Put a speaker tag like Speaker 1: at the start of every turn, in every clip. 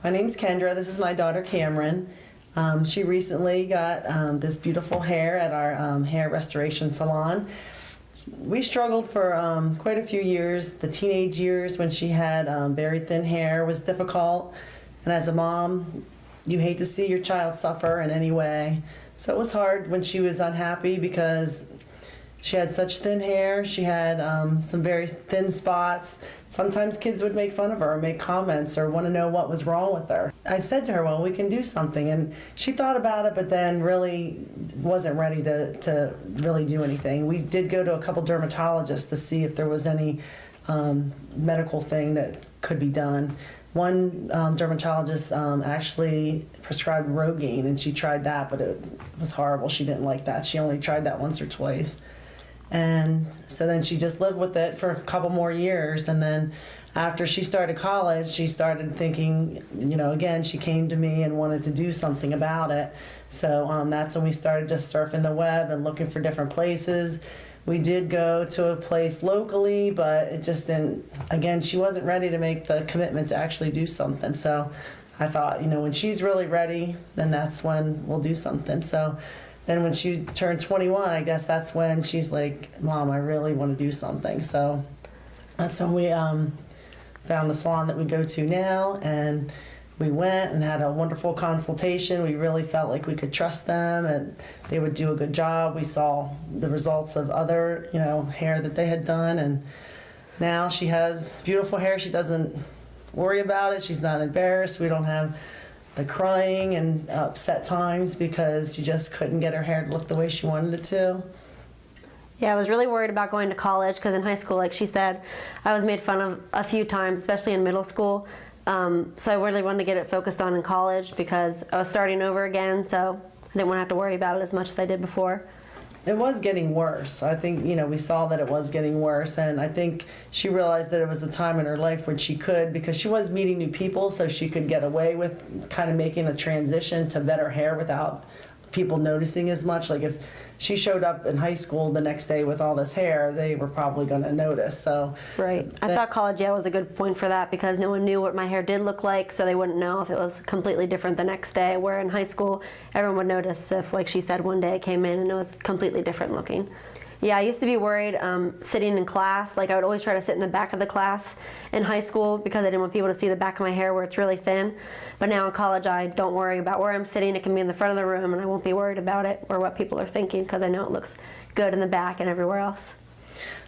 Speaker 1: My name's Kendra. This is my daughter Cameron. She recently got this beautiful hair at our hair restoration salon. We struggled for quite a few years. The teenage years when she had very thin hair was difficult. And as a mom, you hate to see your child suffer in any way. So it was hard when she was unhappy because she had such thin hair. She had some very thin spots. Sometimes kids would make fun of her or make comments or want to know what was wrong with her. I said to her, well, we can do something. And she thought about it, but then really wasn't ready to really do anything. We did go to a couple dermatologists to see if there was any medical thing that could be done. One dermatologist actually prescribed Rogaine, and she tried that, but it was horrible. She didn't like that. She only tried that once or twice. And so then she just lived with it for a couple more years. And then after she started college, she started thinking, again, she came to me and wanted to do something about it. So that's when we started just surfing the web and looking for different places. We did go to a place locally, but it just didn't, again, she wasn't ready to make the commitment to actually do something. So I thought, when she's really ready, then that's when we'll do something. So then when she turned 21, I guess that's when she's like, Mom, I really want to do something. So that's when we found the salon that we go to now, and we went and had a wonderful consultation. We really felt like we could trust them and they would do a good job. We saw the results of other, hair that they had done, and now she has beautiful hair. She doesn't worry about it. She's not embarrassed. We don't have the crying and upset times because she just couldn't get her hair to look the way she wanted it to.
Speaker 2: Yeah, I was really worried about going to college because in high school, like she said, I was made fun of a few times, especially in middle school. So I really wanted to get it focused on in college because I was starting over again, so I didn't want to have to worry about it as much as I did before.
Speaker 1: It was getting worse. I think, we saw that it was getting worse, and I think she realized that it was a time in her life when she could, because she was meeting new people, so she could get away with kind of making a transition to better hair without people noticing as much. Like if she showed up in high school the next day with all this hair, they were probably going to notice. So
Speaker 2: right. I thought college, was a good point for that because no one knew what my hair did look like, so they wouldn't know if it was completely different the next day, where in high school, everyone would notice if, like she said, one day I came in and it was completely different looking. Yeah, I used to be worried sitting in class. Like I would always try to sit in the back of the class in high school because I didn't want people to see the back of my hair where it's really thin. But now in college, I don't worry about where I'm sitting. It can be in the front of the room and I won't be worried about it or what people are thinking because I know it looks good in the back and everywhere else.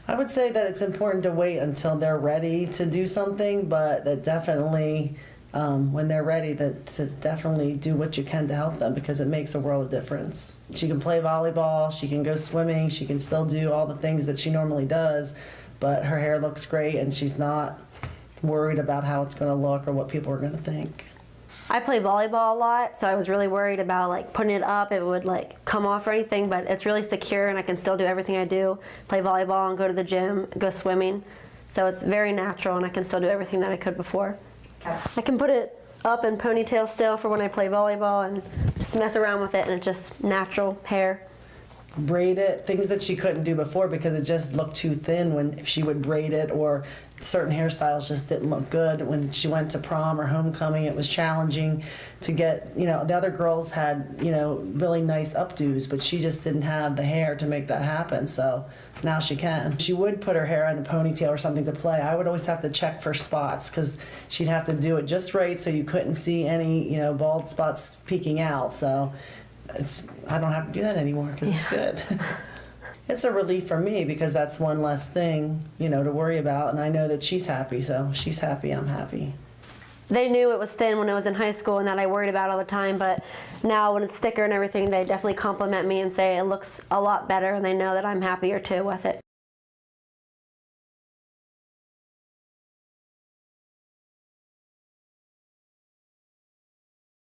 Speaker 1: I would say that it's important to wait until they're ready to do something, but that definitely when they're ready to definitely do what you can to help them, because it makes a world of difference. She can play volleyball, she can go swimming, she can still do all the things that she normally does, but her hair looks great and she's not worried about how it's going to look or what people are going to think.
Speaker 2: I play volleyball a lot, so I was really worried about putting it up, it would come off or anything, but it's really secure and I can still do everything I do, play volleyball and go to the gym, go swimming. So it's very natural and I can still do everything that I could before. I can put it up in ponytail still for when I play volleyball and just mess around with it, and it's just natural hair.
Speaker 1: Braid it, things that she couldn't do before because it just looked too thin if she would braid it, or certain hairstyles just didn't look good. When she went to prom or homecoming, it was challenging to get, the other girls had, really nice updos, but she just didn't have the hair to make that happen, so now she can. She would put her hair in a ponytail or something to play. I would always have to check for spots because she'd have to do it just right so you couldn't see any, bald spots peeking out, so I don't have to do that anymore because it's good. It's a relief for me because that's one less thing, to worry about, and I know that she's happy, so she's happy, I'm happy.
Speaker 2: They knew it was thin when I was in high school and that I worried about it all the time, but now when it's thicker and everything, they definitely compliment me and say it looks a lot better, and they know that I'm happier too with it.